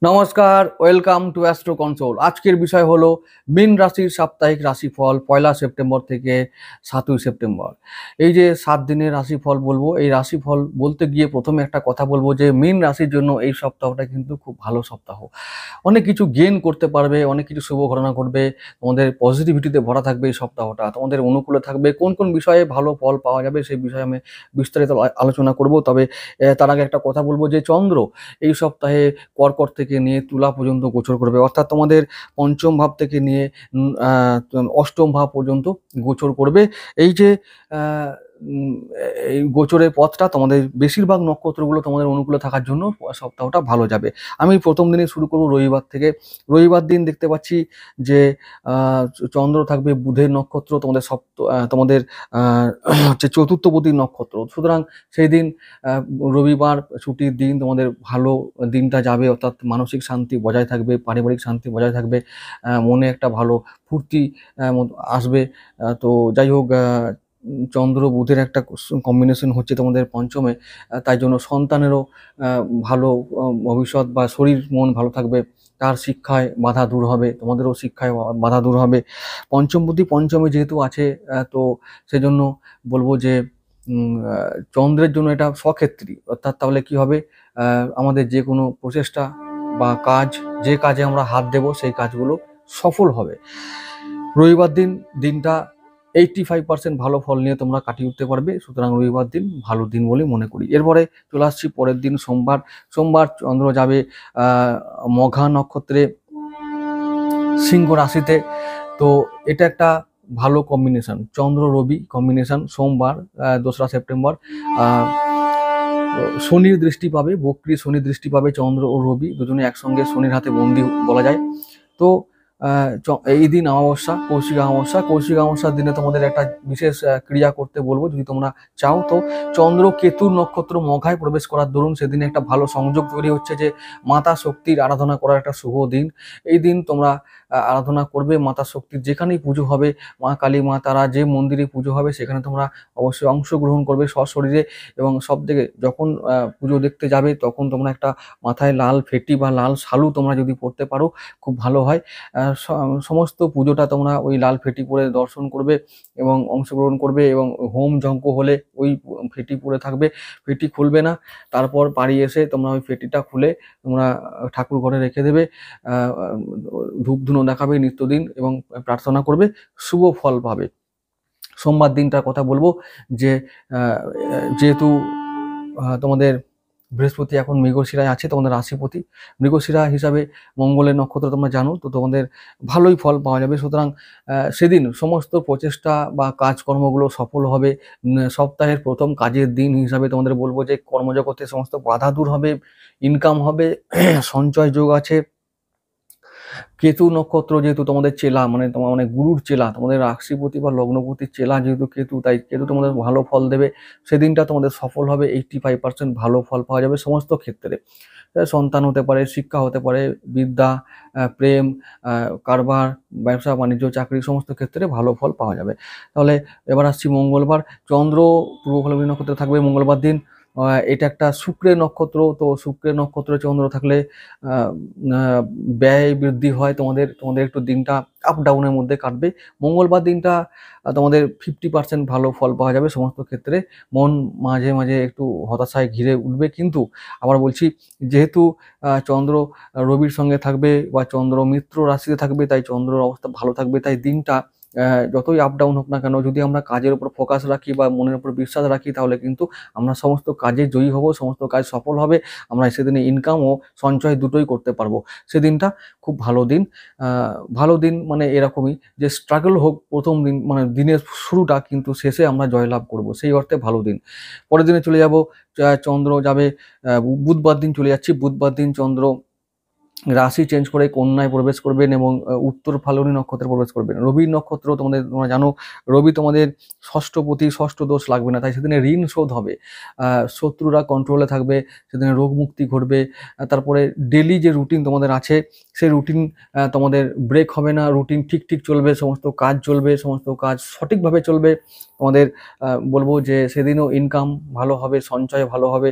নমস্কার, welcome to astro console. আজকের বিষয় হলো মীন রাশির সাপ্তাহিক রাশিফল 1 সেপ্টেম্বর থেকে 7 সেপ্টেম্বর। এই যে 7 দিনের রাশিফল বলবো, এই রাশিফল বলতে গিয়ে প্রথমে একটা কথা বলবো যে মীন রাশির জন্য এই সপ্তাহটা কিন্তু খুব ভালো সপ্তাহ। অনেক কিছু গেইন করতে পারবে, অনেক কিছু শুভ ঘটনা ঘটবে, তোমাদের পজিটিভিটিতে ভরা থাকবে এই সপ্তাহটা, তোমাদের অনুকূলে থাকবে। কোন কোন বিষয়ে ভালো ফল পাওয়া যাবে সেই বিষয়ে আমি বিস্তারিত আলোচনা করব। তবে তার আগে একটা কথা বলবো যে চন্দ্র এই সপ্তাহে কর্কট থেকে নিয়ে তুলা পর্যন্ত গোচর করবে, অর্থাৎ তোমাদের পঞ্চম ভাব থেকে নিয়ে অষ্টম ভাব পর্যন্ত গোচর করবে। এই যে এই গোচরের পথটা তোমাদের বেশিরভাগ নক্ষত্রগুলো তোমাদের অনুকূলে থাকার জন্য সপ্তাহটা ভালো যাবে। আমি প্রথম দিনে শুরু করব রবিবার থেকে। রবিবার দিন দেখতে পাচ্ছি যে চন্দ্র থাকবে বুধের নক্ষত্র, তোমাদের হচ্ছে চতুর্থপতি নক্ষত্র। সুতরাং সেই দিন রবিবার ছুটির দিন, তোমাদের ভালো দিনটা যাবে, অর্থাৎ মানসিক শান্তি বজায় থাকবে, পারিবারিক শান্তি বজায় থাকবে, মনে একটা ভালো ফুর্তি আসবে। তো যাই হোক, চন্দ্র বুধের একটা কম্বিনেশন হচ্ছে তোমাদের পঞ্চমে, তাই জন্য সন্তানেরও ভালো ভবিষ্যৎ বা শরীর মন ভালো থাকবে, তার শিক্ষায় বাধা দূর হবে, তোমাদেরও শিক্ষায় বাধা দূর হবে। পঞ্চমপতি পঞ্চমে যেহেতু আছে, তো সেজন্য বলবো যে চন্দ্রের জন্য এটা স্বক্ষেত্রী, অর্থাৎ তাহলে কি হবে, আমাদের যে কোনো প্রচেষ্টা বা কাজ, যে কাজে আমরা হাত দেব সেই কাজগুলো সফল হবে। রবিবার দিনটা 85% ভালো ফল নিয়ে তোমরা কাটিয়ে উঠতে পারবে। সুতরাং রবিবার দিন ভালো দিন বলে মনে করি। এরপরে চলে আসছি পরের দিন সোমবার চন্দ্র যাবে মঘা নক্ষত্রে সিংহ রাশিতে। তো এটা একটা ভালো কম্বিনেশন, চন্দ্র রবি কম্বিনেশন। সোমবার 2 সেপ্টেম্বর শনির দৃষ্টি পাবে, বক্রী শনির দৃষ্টি পাবে চন্দ্র ও রবি, দুজনে একসঙ্গে শনির হাতে বন্দী বলা যায়। তো এই দিন অমাবস্যা, কৌশিক অমাবস্যার দিনে তোমাদের একটা বিশেষ ক্রিয়া করতে বলবো যদি তোমরা চাও। তো চন্দ্র কেতুর নক্ষত্র মঘায় প্রবেশ করার দরুন সেদিনে একটা ভালো সংযোগ তৈরি হচ্ছে যে মাতা শক্তির আরাধনা করার একটা শুভ দিন। এই দিন তোমরা আরাধনা করবে মাতা শক্তির, যেখানেই পুজো হবে, মা কালী, মা তারা, যে মন্দিরে পুজো হবে সেখানে তোমরা অবশ্যই অংশগ্রহণ করবে সশরীরে। এবং সব থেকে যখন পুজো দেখতে যাবে তখন তোমরা একটা মাথায় লাল ফেটি বা লাল শালু তোমরা যদি পরতে পারো খুব ভালো হয়। সমস্ত পুজোটা তোমরা ওই লাল ফেটি পরে দর্শন করবে এবং অংশগ্রহণ করবে, এবং হোম যজ্ঞ হলে ওই ফেটি পরে থাকবে, ফেটি খুলবে না। তারপর বাড়ি এসে তোমরা ওই ফেটিটা খুলে তোমরা ঠাকুর ঘরে রেখে দেবে, ধূপ ধুনো দেখাবে নিত্যদিন এবং প্রার্থনা করবে, শুভ ফল পাবে। সোমবার দিনটার কথা বলবো যে যেহেতু তোমাদের বৃহস্পতি এখন মৃগশিরায় আছে, তোমাদের রাশিপতি। মৃগশিরা হিসাবে মঙ্গলের নক্ষত্র তোমরা জানো, তো তোমাদের ভালোই ফল পাওয়া যাবে। সুতরাং সেদিন সমস্ত প্রচেষ্টা বা কাজকর্মগুলো সফল হবে। সপ্তাহের প্রথম কাজের দিন হিসাবে তোমাদের বলবো যে কর্মজগতে সমস্ত বাধা দূর হবে, ইনকাম হবে, সঞ্চয় যোগ আছে। কেতু নক্ষত্র যেহেতু তোমাদের চেলা, তোমার গুরুর চেলা, তোমাদের রাশিপতি বা লগ্নপতির চেলা যেহেতু কেতু, তাই কেতু তোমাদের ভালো ফল দেবে। সেদিনটা তোমাদের সফল হবে, 85% ভালো ফল পাওয়া যাবে সমস্ত ক্ষেত্রে। সন্তান হতে পারে, শিক্ষা হতে পারে, বিদ্যা, প্রেম, কারবার, ব্যবসা বাণিজ্য, চাকরি, সমস্ত ক্ষেত্রে ভালো ফল পাওয়া যাবে। তাহলে এবার আসছি মঙ্গলবার। চন্দ্র পূর্ব ফলবী নক্ষত্রে থাকবে মঙ্গলবার দিন। এটা একটা শুক্রের নক্ষত্র, তো শুক্রের নক্ষত্রে চন্দ্র থাকলে ব্যয় বৃদ্ধি হয়, তোমাদের একটু দিনটা আপ ডাউনের মধ্যে কাটবে। মঙ্গলবার দিনটা তোমাদের 50% ভালো ফল পাওয়া যাবে সমস্ত ক্ষেত্রে। মন মাঝে মাঝে একটু হতাশায় ঘিরে উঠবে, কিন্তু আবার বলছি যেহেতু চন্দ্র রবির সঙ্গে থাকবে বা চন্দ্র মিত্র রাশিতে থাকবে, তাই চন্দ্রের অবস্থা ভালো থাকবে। তাই দিনটা যতই আপ ডাউন হোক না কেন, যদি আমরা কাজের উপর ফোকাস রাখি বা মনের উপর বিশ্বাস রাখি, তাহলে কিন্তু আমরা সমস্ত কাজে জয়ী হব, সমস্ত কাজ সফল হবে। আমরা সেদিনে ইনকাম ও সঞ্চয় দুটোই করতে পারবো। সেদিনটা খুব ভালো দিন। ভালো দিন মানে এরকমই যে স্ট্রাগল হোক প্রথম দিন, দিনের শুরুটা, কিন্তু শেষে আমরা জয়লাভ করব, সেই অর্থে ভালো দিন। পরের দিনে চলে যাব, চন্দ্র যাবে বুধবার দিন চলে যাচ্ছি। বুধবার দিন চন্দ্র রাশি চেঞ্জ করে কন্যায় প্রবেশ করবেন এবং উত্তর ফাল্গুনী নক্ষত্রে প্রবেশ করবেন। রবির নক্ষত্র তোমরা জানো, রবি তোমাদের ষষ্ঠপতি, ষষ্ঠ দোষ লাগবে না, তাই সেদিনে ঋণ শোধ হবে, শত্রুরা কন্ট্রোলে থাকবে, সেদিনে রোগ মুক্তি ঘটবে। তারপরে ডেলি যে রুটিন তোমাদের আছে সেই রুটিন তোমাদের ব্রেক হবে না, রুটিন ঠিক ঠিক চলবে, সমস্ত কাজ চলবে, সমস্ত কাজ সঠিকভাবে চলবে। তোমাদের বলবো যে সেদিনও ইনকাম ভালো হবে, সঞ্চয় ভালো হবে,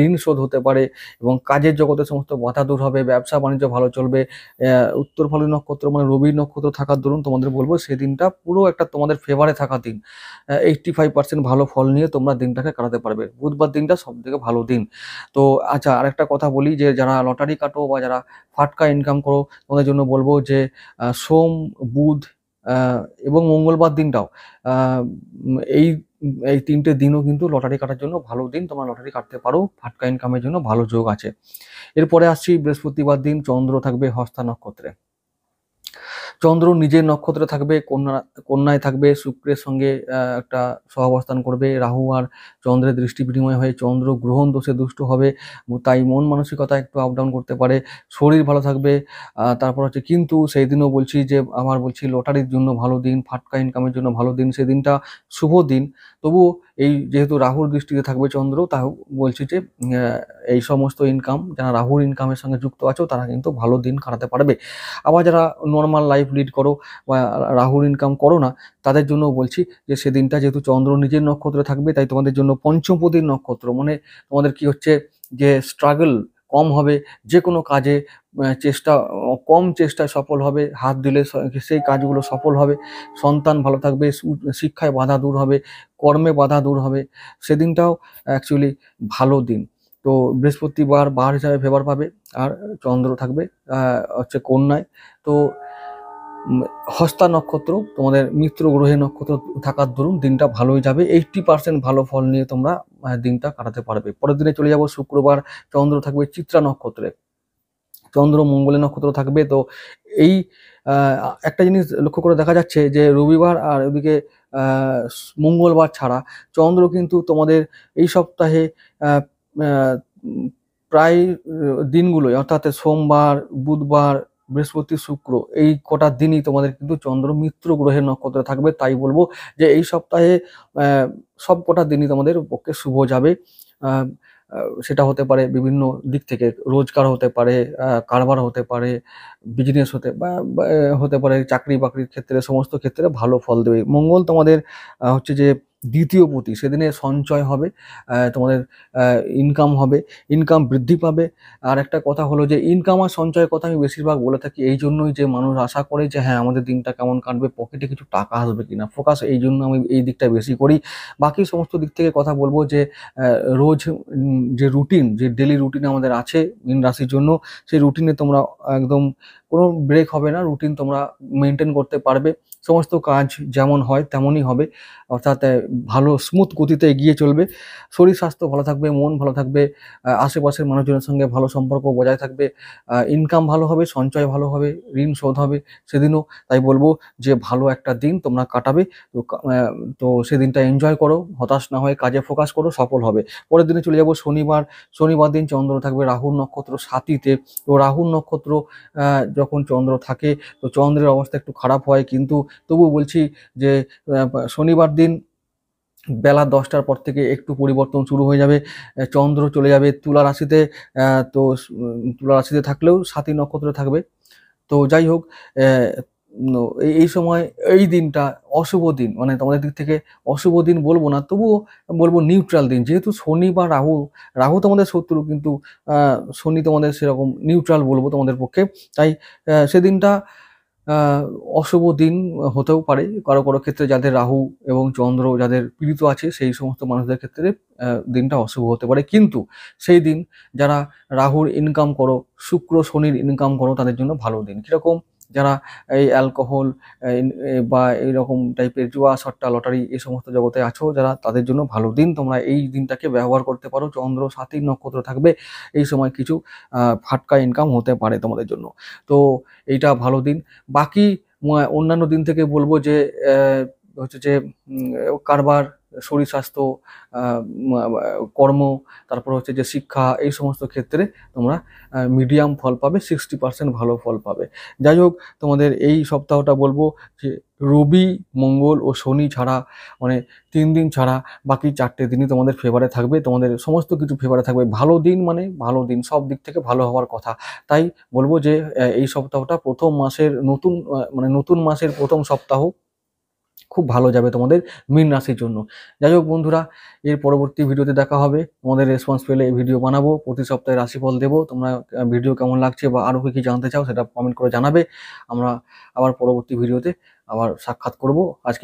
ঋণ শোধ হতে পারে এবং কাজের জগতে সমস্ত বাধা দূর হবে, ব্যবসা বাণিজ্য ভালো চলবে। উত্তর ফাল্গুনী নক্ষত্র মানে রবির নক্ষত্র থাকার দরুন তোমাদের বলবো সেই দিনটা পুরো একটা তোমাদের ফেভারে থাকা দিন। 85% ভালো ফল নিয়ে তোমরা দিনটাকে কাটাতে পারবে। বুধবার দিনটা সব থেকে ভালো দিন। তো আচ্ছা, আরেকটা কথা বলি যে যারা লটারি কাটো বা যারা ফাটকা ইনকাম করো তোমাদের জন্য বলবো যে সোম, বুধ এবং মঙ্গলবার দিনটাও এই এই 3টে দিনও কিন্তু লটারি কাটার জন্য ভালো দিন, তোমরা লটারি কাটতে পারো, ফাটকা ইনকামের জন্য ভালো যোগ আছে। এরপরে আসছি বৃহস্পতিবার দিন, চন্দ্র থাকবে হস্তা নক্ষত্রে। চন্দ্র নিজের নক্ষত্রে থাকবে, কন্যায় থাকবে, শুক্রের সঙ্গে একটা সহাবস্থান করবে। রাহু আর চন্দ্রের দৃষ্টি বিনিময় হয়ে চন্দ্র গ্রহণ দোষে দুষ্ট হবে, তাই মন মানসিকতা একটু আপ ডাউন করতে পারে, শরীর ভালো থাকবে। তারপর হচ্ছে কিন্তু সেই দিনও বলছি যে বলছি লটারির জন্য ভালো দিন, ফাটকা ইনকামের জন্য ভালো দিন, সেদিনটা শুভ দিন। তবুও এই যেহেতু রাহুর দৃষ্টিতে থাকবে চন্দ্র, তাও বলছি যে এই সমস্ত ইনকাম যারা রাহুর ইনকামের সঙ্গে যুক্ত আছো তারা কিন্তু ভালো দিন কাটাতে পারবে। আবার যারা নর্মাল লাইফ লিড করো বা রাহুর ইনকাম করো না, তাদের জন্য বলছি যে সেদিনটা যেহেতু চন্দ্র নিজের নক্ষত্রে থাকবে, তাই তোমাদের জন্য পঞ্চমপতির নক্ষত্র, মানে তোমাদের কি হচ্ছে যে স্ট্রাগল কম হবে, যে কোনো কাজে কম চেষ্টায় সফল হবে, হাত দিলে সেই কাজগুলো সফল হবে, সন্তান ভালো থাকবে, শিক্ষায় বাধা দূর হবে, কর্মে বাধা দূর হবে। সেদিনটাও অ্যাকচুয়ালি ভালো দিন। তো বৃহস্পতিবার বার হিসাবে ফেভার পাবে, আর চন্দ্র থাকবে হচ্ছে কন্যায়। তো হস্তা নক্ষত্র তোমাদের মিত্র গ্রহের নক্ষত্র থাকার দরুন দিনটা ভালোই যাবে, 80% ভালো ফল নিয়ে তোমরা দিনটা কাটাতে পারবে। পরের দিনে চলে যাব শুক্রবার, চন্দ্র থাকবে চিত্রা নক্ষত্রে, চন্দ্র মঙ্গলের নক্ষত্র থাকবে। তো এই একটা জিনিস লক্ষ্য করে দেখা যাচ্ছে যে রবিবার আর ওদিকে মঙ্গলবার ছাড়া চন্দ্র কিন্তু তোমাদের এই সপ্তাহে আহ, আহ, প্রায় দিনগুলোই, অর্থাৎ সোমবার, বুধবার, বৃহস্পতি, শুক্র, এই কটা দিনই তোমাদের কিন্তু চন্দ্র মিত্র গ্রহের নক্ষত্রে থাকবে। তাই বলবো যে এই সপ্তাহে সব কটা দিনই তোমাদের পক্ষে শুভ যাবে। আহ, সেটা হতে পারে বিভিন্ন দিক থেকে, রোজগার হতে পারে, কারবার হতে পারে, বিজনেস হতে পারে, চাকরি বাকরির ক্ষেত্রে, সমস্ত ক্ষেত্রে ভালো ফল দেবে। মঙ্গল তোমাদের হচ্ছে যে দ্বিতীয় পতি, সেদিনে সঞ্চয় হবে, তোমাদের ইনকাম হবে, ইনকাম বৃদ্ধি পাবে। আর একটা কথা হলো যে ইনকাম আর সঞ্চয়ের কথা আমি বেশিরভাগ বলে থাকি এই জন্যই যে মানুষ আশা করে যে হ্যাঁ আমাদের দিনটা কেমন কাটবে, পকেটে কিছু টাকা আসবে কিনা, ফোকাস এই জন্য আমি এই দিকটা বেশি করি। বাকি সমস্ত দিক থেকে কথা বলবো যে রোজ যে রুটিন, যে ডেলি রুটিন আমাদের আছে মীন রাশির জন্য, সেই রুটিনে তোমরা একদম কোনো ব্রেক হবে না, রুটিন তোমরা মেনটেন করতে পারবে, সমস্ত কাজ যেমন হয় তেমনই হবে, অর্থাৎ ভালো স্মুথ গতিতে এগিয়ে চলবে। শরীর স্বাস্থ্য ভালো থাকবে, মন ভালো থাকবে, আশেপাশের মানুষজনের সঙ্গে ভালো সম্পর্ক বজায় থাকবে, ইনকাম ভালো হবে, সঞ্চয় ভালো হবে, ঋণ শোধ হবে সেদিনও। তাই বলবো যে ভালো একটা দিন তোমরা কাটাবে। তো তো সেদিনটা এনজয় করো, হতাশ না হয়ে কাজে ফোকাস করো, সফল হবে। পরের দিনে চলে যাব শনিবার, শনিবার দিন চন্দ্র থাকবে রাহুর নক্ষত্র সাথীতে। তো রাহুর নক্ষত্র যখন চন্দ্র থাকে তো চন্দ্রের অবস্থা একটু খারাপ হয়, কিন্তু তবু বলছি যে শনিবার দিন বেলা 10টার পর থেকে একটু পরিবর্তন শুরু হয়ে যাবে, চন্দ্র চলে যাবে তুলা রাশিতে। তো তুলা রাশিতে থাকলেও সাথী নক্ষত্রে থাকবে। তো যাই হোক, এই সময় এই দিনটা অশুভ দিন, মানে তোমাদের দিক থেকে অশুভ দিন বলবো না, তবুও বলবো নিউট্রাল দিন। যেহেতু শনি বা রাহু, রাহু তোমাদের শত্রু, কিন্তু শনি তোমাদের সেরকম নিউট্রাল বলবো তোমাদের পক্ষে। তাই সেদিনটা আহ, অশুভ দিন হতেও পারে কারো কারো ক্ষেত্রে, যাদের রাহু এবং চন্দ্র যাদের পীড়িত আছে সেই সমস্ত মানুষদের ক্ষেত্রে দিনটা অশুভ হতে পারে। কিন্তু সেই দিন যারা রাহুর ইনকাম করো, শুক্র শনির ইনকাম করো, তাদের জন্য ভালো দিন। কিরকম? যারা এই অ্যালকোহল বা এইরকম টাইপের জুয়া, সট্টা, লটারি এই সমস্ত জগতে আছো যারা, তাদের জন্য ভালো দিন। তোমরা এই দিনটাকে ব্যবহার করতে পারো, চন্দ্র সাথী নক্ষত্র থাকবে, এই সময় কিছু ফাটকা ইনকাম হতে পারে তোমাদের জন্য। তো এইটা ভালো দিন। বাকি অন্যান্য দিন থেকে বলবো যে হচ্ছে যে কারবার শরীর স্বাস্থ্য, কর্ম, তারপর হচ্ছে যে শিক্ষা, এই সমস্ত ক্ষেত্রে তোমরা মিডিয়াম ফল পাবে, 60% ভালো ফল পাবে। যাই হোক, তোমাদের এই সপ্তাহটা বলবো যে রবি, মঙ্গল ও শনি ছাড়া, মানে 3 দিন ছাড়া বাকি 4টে দিনই তোমাদের ফেভারে থাকবে, তোমাদের সমস্ত কিছু ফেভারে থাকবে। ভালো দিন মানে ভালো দিন, সব দিক থেকে ভালো হওয়ার কথা। তাই বলবো যে এই সপ্তাহটা প্রথম মাসের মানে নতুন মাসের প্রথম সপ্তাহ খুব ভালো যাবে তোমাদের মীন রাশির জন্য। যাই হোক বন্ধুরা, এর পরবর্তী ভিডিওতে দেখা হবে। তোমাদের রেসপন্স পেলে এই ভিডিও বানাবো, প্রতি সপ্তাহে রাশিফল দেবো। তোমরা ভিডিও কেমন লাগছে বা আরও কি জানতে চাও সেটা কমেন্ট করে জানাবে। আমরা আবার পরবর্তী ভিডিওতে আবার সাক্ষাৎ করব। আজকে